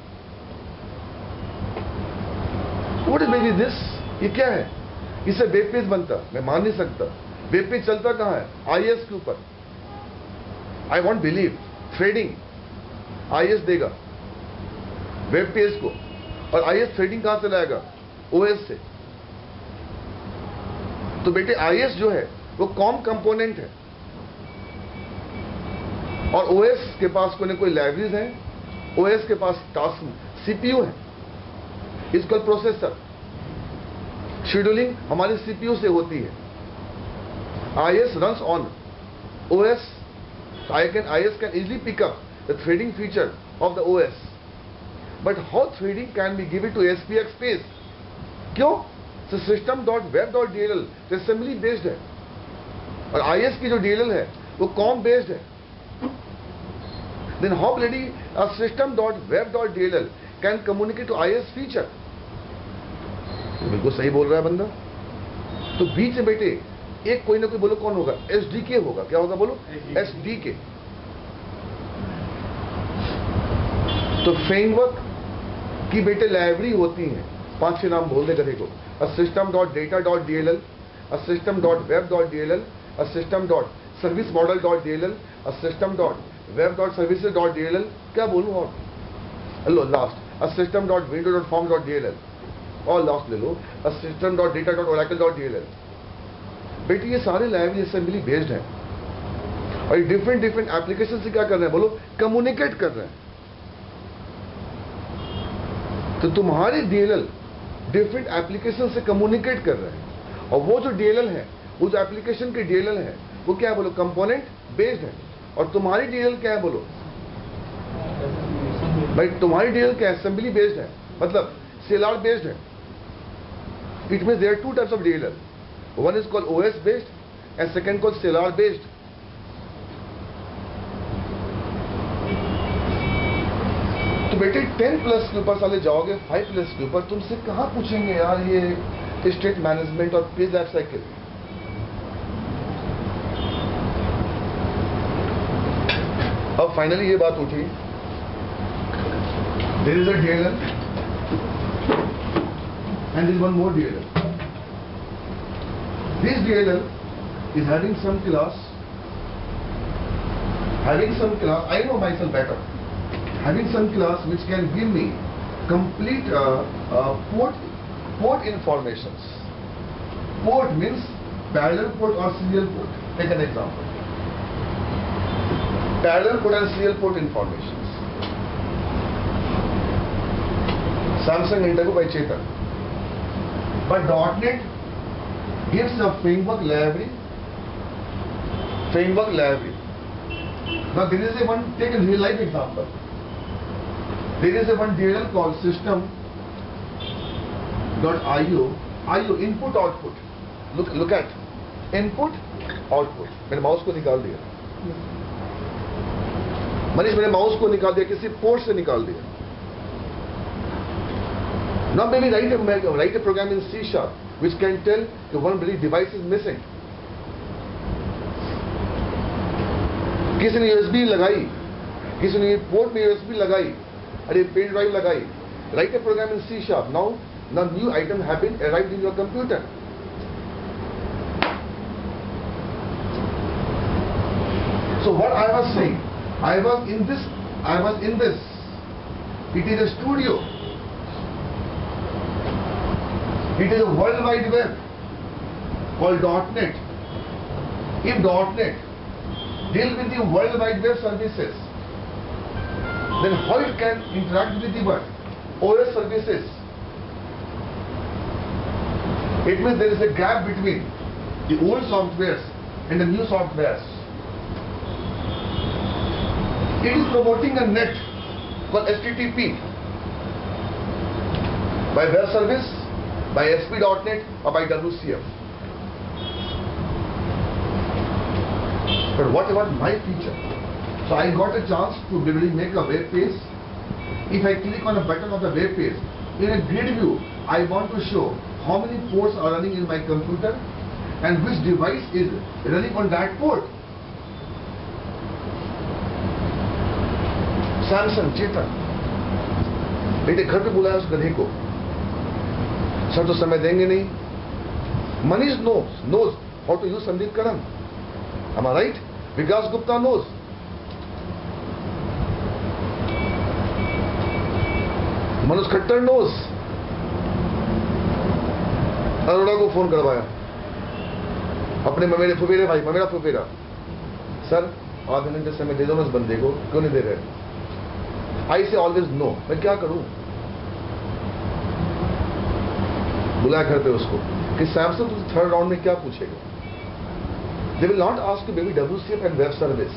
What is maybe this? ये क्या है? इससे web page बनता, मैं मान नहीं सकता. Web page चलता कहाँ है? IIS के ऊपर. I won't believe. Trading. IIS देगा वेब पेज को, और IIS थ्रेडिंग कहां से लाएगा? OS से. तो बेटे IIS जो है वो कॉम कंपोनेंट है, और OS के पास कोई लाइब्रेरीज हैं, OS के पास टास्क CPU है, इसको प्रोसेसर. शेड्यूलिंग हमारी CPU से होती है. IIS runs on OS. IIS can easily pick up the threading feature of the OS. But how threading can be given to SPX space? क्यों? So system.web.dll assembly based है, और IIS की जो DLL है वो COM based है. Then how bloody a system.web.dll can communicate to IIS feature? बिल्कुल सही बोल रहा है बंदा. तो बीच में बेटे एक कोई ना कोई बोलो कौन होगा? SDK होगा. क्या होगा बोलो? SDK. तो फ्रेमवर्क की बेटे लाइब्रेरी होती हैं, 5-6 नाम बोल दे गधे को. system.data.dll, system.web.dll, system.servicemodel.dll, system.cloud.dll, web.services.dll, क्या बोलूँ और लो लास्ट system.windows.forms.dll और लास्ट ले लो system.data.oracle.dll। बेटी ये सारे लाइब्रेरी असेंबली बेस्ड हैं और डिफरेंट डिफरेंट एप्लीकेशन से क्या कर रहे हैं बोलो, कम्युनिकेट कर रहे हैं। तो तुम्हारे DLL डिफरेंट एप्लीकेशन से कम्युनिकेट कर रहे हैं और वो जो DLL है, उस एप्लीकेशन के DLL है वो क्या है बोलो, कंपोनेंट बेस्ड है। और तुम्हारी DLL क्या है बोलो भाई, तुम्हारी DLL क्या है, असेंबली बेस्ड है, मतलब CLR बेस्ड है। It means there are two types of DLL, one is called OS based and second called CLR based. तो बेटे 10+ के ऊपर साले जाओगे, 5+ के ऊपर तुमसे कहां पूछेंगे यार ये स्टेट मैनेजमेंट और पेज लाइफ साइकिल। अब फाइनली ये बात उठी, there is a DLL and there is one more DLL। This DLL is having some class, I know myself better, having some class which can give me complete port informations. Port means parallel port or serial port. Take an example. Parallel port and serial port informations. Samsung interview by Chetan. But .NET gives a framework library. Now there is a one, take a real life example. There is a one DLL called system.io, input output. Look at input output. मैंने mouse को निकाल दिया, मनीष मैंने mouse को निकाल दिया, किसी port से निकाल दिया। Now maybe write a program in C# which can tell the one device is missing. किसी ने USB लगाई, किसी ने पोर्ट में USB लगाई, अरे पेन ड्राइव लगाई, write a program in C#. Now new item have been arrived in your computer. So what I was saying, I was in this. It is a studio. It is a World Wide Web called .NET. If .NET deal with the World Wide Web services, then how it can interact with the what? OS services. It means there is a gap between the old softwares and the new softwares. It is promoting a net called HTTP by web service, by ASP.NET or by WCF. But what about my feature? So I got a chance to really make a web page. If I click on a button of the web page, in a grid view, I want to show how many ports are running in my computer and which device is running on that port. Samsung, Chetan, बेटे घर पे बुलाया उस गधे को, sir तो समय देंगे नहीं। Manish knows how to use Sandeep Karan. Am I right? Vikas Gupta knows. Manoj Khattar knows. Arora को फोन करवाया, अपने मेरे फुफेरे भाई, मेरा फुफेरा, सर आधे घंटे समय दे दो ना इस बंदे को, क्यों नहीं दे रहे? आई से ऑलवेज नो, मैं क्या करूं? बुलाया घर पे उसको कि सैमसंग तुझे थर्ड राउंड में क्या पूछेगा? They will not ask to baby WCF and web service.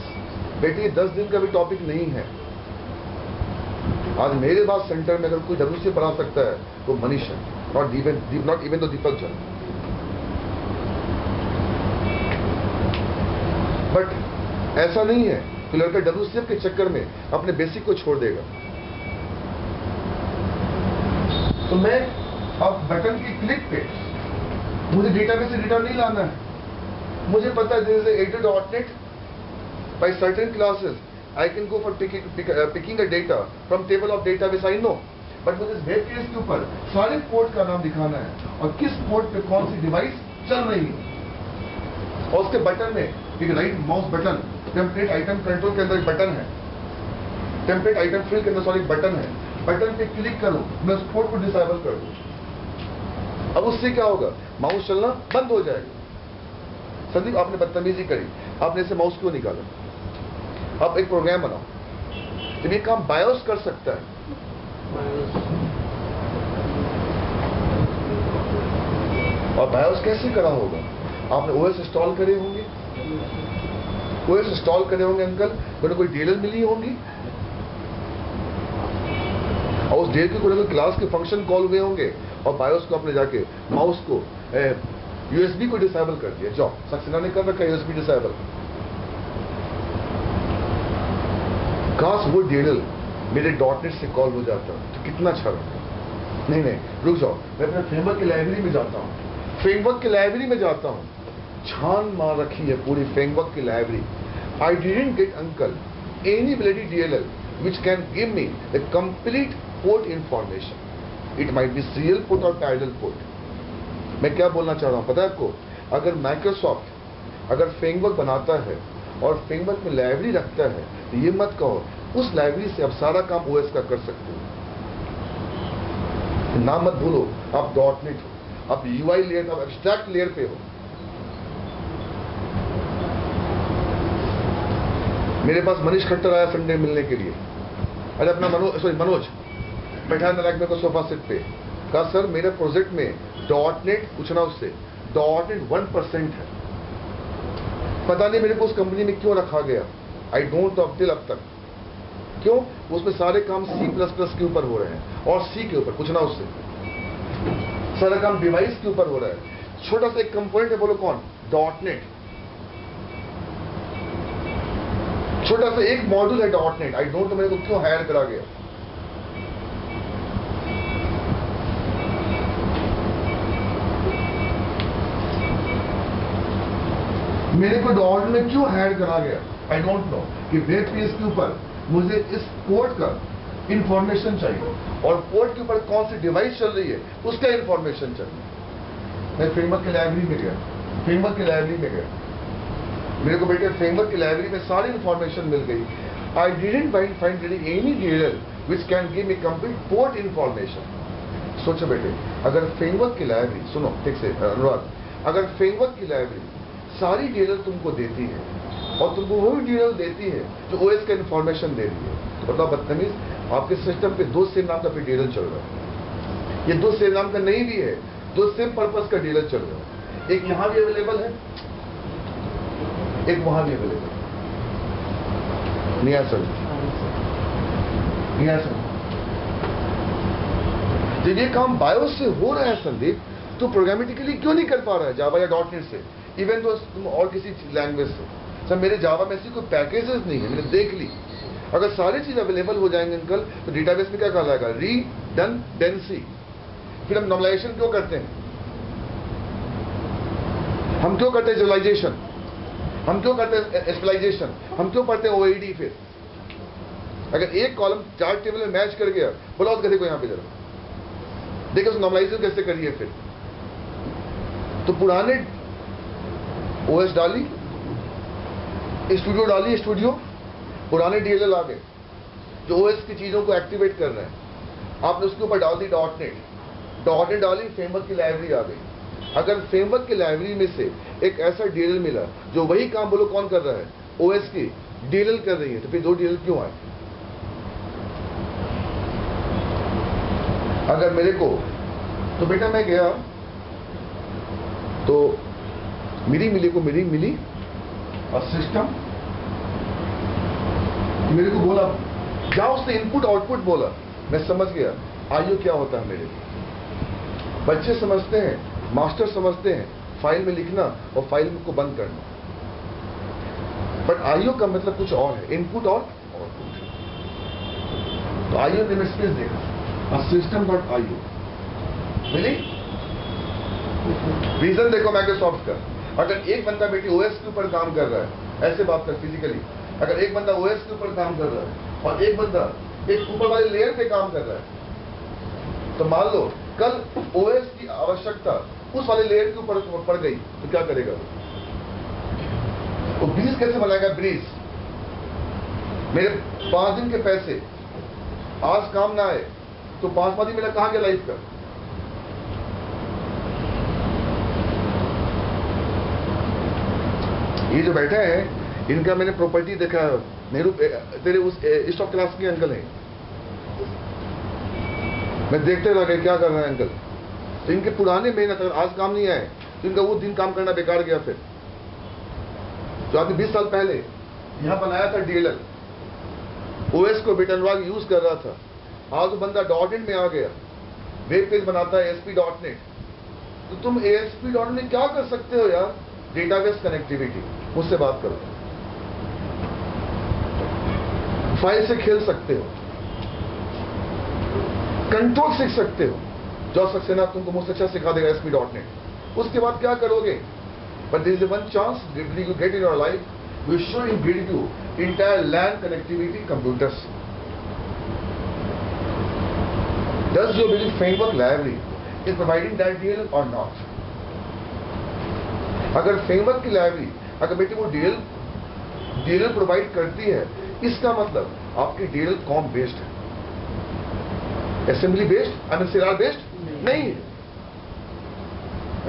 बेटी 10 दिन का भी टॉपिक नहीं है। आज मेरे पास सेंटर में अगर कोई WCF पढ़ा सकता है तो मनीष है, नॉट इवन तो दीपक जन। बट ऐसा नहीं है कि लड़का WCF के चक्कर में अपने बेसिक को छोड़ देगा। तो मैं अब बटन की क्लिक पे मुझे डेटाबेस से डेटा नहीं लाना है। मुझे पता है there is a .NET by certain classes I can go for picking a data from table of database, I know. But मुझे इस वेब पेज के ऊपर सारे पोर्ट का नाम दिखाना है और किस पोर्ट पे कौन सी डिवाइस चल रही है, और उसके बटन में एक right mouse button template item control के अंदर एक बटन है, टेम्पलेट आइटम फील्ड के अंदर सॉरी बटन है, बटन पे क्लिक करूं, मैं उस पोर्ट को डिसेबल कर दूं। अब उससे क्या होगा, माउस चलना बंद हो जाएगा। संदीप आपने बदतमीजी करी, आपने इसे माउस क्यों निकाला? आप एक प्रोग्राम बनाओ, जब ये काम बायोस कर सकता है। और बायोस कैसे करा होगा? आपने ओएस इंस्टॉल करे होंगे, ओएस इंस्टॉल करे होंगे अंकल, मैंने कोई डीएलएल मिली होंगी और उस डीएल के कोई क्लास के फंक्शन कॉल हुए होंगे और बायोस को आपने जाके माउस को यूएसबी को डिसेबल कर दिया। जाओ, सक्सेना ने कर रखा यूएसबी डिसेबल। काश वो डीएलएल मेरे डॉटनेट से कॉल हो जाता तो कितना अच्छा रहता। नहीं नहीं, रुक जाओ, मैं अपने फ्रेमवर्क की लाइब्रेरी में जाता हूँ, फ्रेमवर्क की लाइब्रेरी में जाता हूँ, छान मार रखी है पूरी फ्रेमवर्क की library. I didn't get uncle any bloody DLL which can give me the complete port information. It might be serial port or parallel port. मैं क्या बोलना चाह रहा हूँ पता है आपको? अगर माइक्रोसॉफ्ट अगर फ्रेमवर्क बनाता है और फ्रेमवर्क में लाइब्रेरी रखता है तो ये मत कहो उस लाइब्रेरी से आप सारा काम ओएस का कर सकते हो। ना मत भूलो आप डॉटनेट हो, आप यूआई लेयर, आप एब्स्ट्रैक्ट लेयर पे हो। मेरे पास मनीष खट्टर आया संडे मिलने के लिए। अरे अपना मनोज बैठा नालायक मेरे को सोफा सेट पे, कहा सर मेरे प्रोजेक्ट में डॉटनेट, पूछना उससे, डॉटनेट 1% है, पता नहीं मेरे को उस कंपनी में क्यों रखा गया। आई डोंट नो टिल अब तक क्यों। उसमें सारे काम C++ के ऊपर हो रहे हैं और C के ऊपर, पूछना उससे। सारा काम डिवाइस के ऊपर हो रहा है। छोटा सा एक कंपोनेंट है, बोलो कौन? डॉटनेट। छोटा सा एक मॉड्यूल है डॉटनेट। आई डोंट नो मेरे को क्यों हायर करा गया। मेरे को डॉट में क्यों हायर करा गया? आई डोंट नो कि वेब पेज के ऊपर मुझे इस पोर्ट का इंफॉर्मेशन चाहिए और पोर्ट के ऊपर कौन सी डिवाइस चल रही है उसका इंफॉर्मेशन चाहिए। मैं फ्रेमवर्क की लाइब्रेरी में गया, फ्रेमवर्क की लाइब्रेरी में गया, मेरे को बेटे फ्रेमवर्क की लाइब्रेरी में सारी इंफॉर्मेशन मिल गई। I didn't find any DLL which can give me complete port information. सोचो बेटे, अगर फ्रेमवर्क की लाइब्रेरी, सुनो ठीक से अनुराग, अगर फ्रेमवर्क की लाइब्रेरी सारी डीएलएल तुमको देती है और तुमको वो भी डीएलएल देती है जो ओएस का इंफॉर्मेशन दे रही है, तो बताओ बदतमीज, आपके सिस्टम पे दो सेम नाम का फिर डीएलएल चल रहा है। ये दो सेम नाम का नहीं भी है, दो सेम पर्पस का डीएलएल चल रहा है। एक यहां भी अवेलेबल है, एक वहां भी अवेलेबल। नहीं सर, नहीं सर, जब ये काम बायोस से हो रहा है संदीप, तो प्रोग्रामेटिकली क्यों नहीं कर पा रहा है जावा या डॉटनेट से, इवन तो तुम और किसी लैंग्वेज से? सर मेरे जावा में ऐसी कोई पैकेजेस नहीं है, मैंने देख ली। अगर सारी चीज अवेलेबल हो जाएंगे अंकल तो डेटाबेस में क्या कहलाएगा? रिडंडेंसी। फिर हम नॉर्मलाइजेशन क्यों करते हैं? हम क्यों करते हैं जनरलाइजेशन? हम क्यों करते हैं स्पेशलाइजेशन? हम क्यों पढ़ते हैं ओएडी? फिर अगर एक कॉलम 4 टेबल में मैच कर गया, बोला उस गधे को यहां पे जरा देखिए उस नॉर्मलाइजेशन कैसे करिए। फिर तो पुराने ओएस डाली, स्टूडियो डाली, स्टूडियो पुराने डीएलएल आ गए जो ओएस की चीजों को एक्टिवेट कर रहे हैं। आपने उसके ऊपर डाल दी डॉटनेट, डॉटनेट डाली, फ्रेमवर्क की लाइब्रेरी आ गई। अगर फ्रेमवर्क की लाइब्रेरी में से एक ऐसा डीएलएल मिला जो वही काम, बोलो कौन कर रहा है? ओएस की डीएलएल कर रही है, तो फिर दो डीएलएल क्यों आए? अगर मेरे को, तो बेटा मैं गया तो मीटिंग मिली को मीटिंग मिली और सिस्टम मेरे को बोला जाओ, उसने इनपुट आउटपुट बोला, मैं समझ गया आईओ क्या होता है। मेरे बच्चे समझते हैं, मास्टर समझते हैं फाइल में लिखना और फाइल को बंद करना, बट आईओ का मतलब कुछ और है, इनपुट और आउटपुट। तो आईओ ने स्पेस देखा, system.io मिली। रीजन देखो माइक्रोसॉफ्ट का, अगर एक बंदा बेटी ओएस के ऊपर काम कर रहा है, ऐसे बात कर फिजिकली, अगर एक बंदा ओएस के ऊपर काम कर रहा है और एक बंदा एक ऊपर वाले लेयर पे काम कर रहा है, तो मान लो कल ओएस की आवश्यकता उस वाले लेयर के ऊपर पड़ गई तो क्या करेगा वो? ब्रीज कैसे बनाएगा? ब्रीज मेरे 5 दिन के पैसे आज काम ना आए तो 5 दिन मेरा कहाँ गया लाइफ का? ये जो बैठे हैं इनका मैंने प्रॉपर्टी देखा। नेहरू तेरे उस ईस्ट ऑफ क्लास के अंकल हैं, मैं देखते रह गया क्या कर रहे हैं अंकल। तो इनके पुराने मेहनत अगर आज काम नहीं आए तो इनका वो दिन काम करना बेकार गया। फिर जो आपने 20 साल पहले यहां बनाया था डीएलएल, ओएस को बिटनवाग यूज कर रहा था, आज वो बंदा .NET में आ गया, वेब पेज बनाता है ASP.NET। तो तुम ASP.NET में क्या कर सकते हो यार? डेटाबेस कनेक्टिविटी, मुझसे बात करो। फाइल से खेल सकते हो, कंट्रोल सीख सकते हो। जॉर्ज सक्सेना तुमको मुझसे अच्छा सिखा देगा ASP.NET। उसके बाद क्या करोगे? But there is one chance you get in your life, we should give you entire LAN connectivity computers. Does your building framework library is providing that DL or not? अगर फ्रेमवर्क की library अगर बेटे वो DL provide करती है, इसका मतलब आपकी DL कॉम बेस्ड है, असेंबली बेस्ड, अनसीआर बेस्ड नहीं है।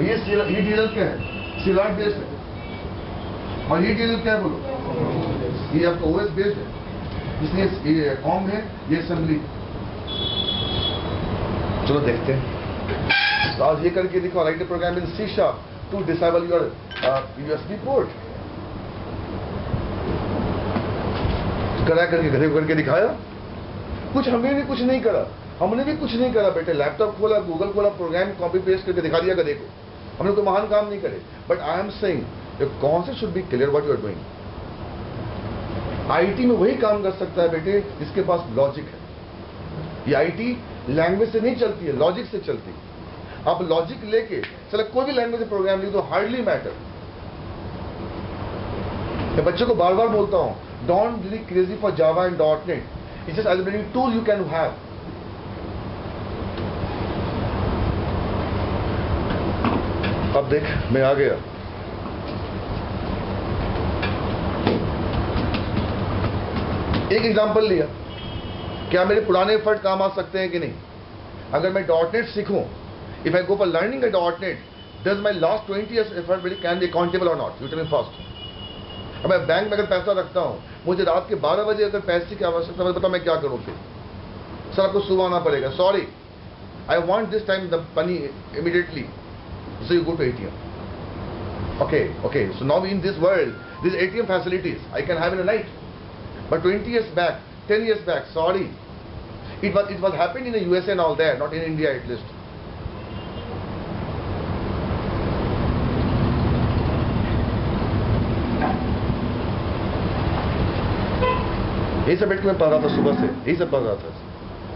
ये DL क्या है? सीआर बेस्ड है। और ये DL क्या है बोलो? ये आपका ओएस बेस्ड है, इसलिए ये कॉम है, ये असेंबली। चलो देखते हैं। तो आज ये करके दिखाओ, write program in C# to disable your USB port. करा करके घरे करके दिखाया। कुछ हमने भी कुछ नहीं करा, हमने भी कुछ नहीं करा बेटे। लैपटॉप खोला, गूगल खोला, प्रोग्राम कॉपी पेस्ट करके दिखा दिया गधे को। हमने कोई महान काम नहीं करे। But I am saying the concept should be clear what you are doing. IT में वही काम कर सकता है बेटे जिसके पास लॉजिक है। ये आईटी लैंग्वेज से नहीं चलती है, लॉजिक से चलती है। आप लॉजिक लेके चलो कोई भी लैंग्वेज में प्रोग्राम लिख दो, हार्डली मैटर। मैं बच्चों को बार बार बोलता हूं, don't be crazy for Java and .NET, it's just as a tool you can have. अब देख मैं आ गया। एक एग्जांपल लिया, क्या मेरे पुराने एफर्ट काम आ सकते हैं कि नहीं? अगर मैं .NET सीखूं, if I go for learning a .NET, does my last 20 years effort really can be accountable or not? You tell me first. अब मैं बैंक में अगर पैसा रखता हूं, मुझे रात के 12 बजे अगर पैसे की आवश्यकता है, बताओ मैं क्या करूं फिर? सर आपको सुबह आना पड़ेगा, sorry I want this time the money immediately, so you go to ATM. Okay, so now in this world, these ATM facilities I can have in a night. But 20 years back, 10 years back, sorry, it was happened in the USA and all there, not in India at least. यही सब बैठ के मैं पढ़ रहा था सुबह से, यही सब पढ़ रहा था।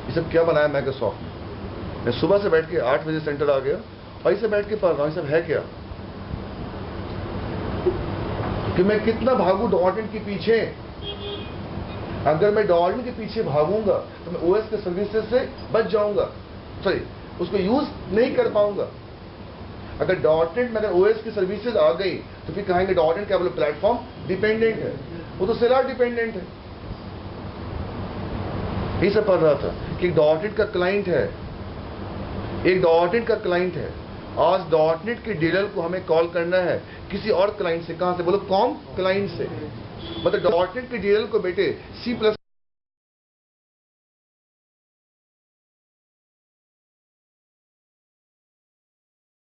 ये सब क्या बनाया माइक्रोसॉफ्ट ने? मैं सुबह से बैठ के 8 बजे सेंटर आ गया और इसे बैठ के पढ़ रहा हूँ। ये सब है क्या कि मैं कितना भागू .NET के पीछे? अगर मैं .NET के पीछे भागूंगा तो मैं OS के सर्विसेज से बच जाऊंगा, सॉरी उसको यूज नहीं कर पाऊंगा। अगर .NET में अगर OS की सर्विसेज आ गई तो फिर कहेंगे .NET क्या बोलो प्लेटफॉर्म डिपेंडेंट है, वो तो सिर्फ डिपेंडेंट है। यही सब पढ़ रहा था कि .NET का क्लाइंट है, एक .NET का क्लाइंट है। आज .NET के डीलर को हमें कॉल करना है किसी और क्लाइंट से। कहां से बोलो? कॉम क्लाइंट से। मतलब .NET के डीलर को बेटे C++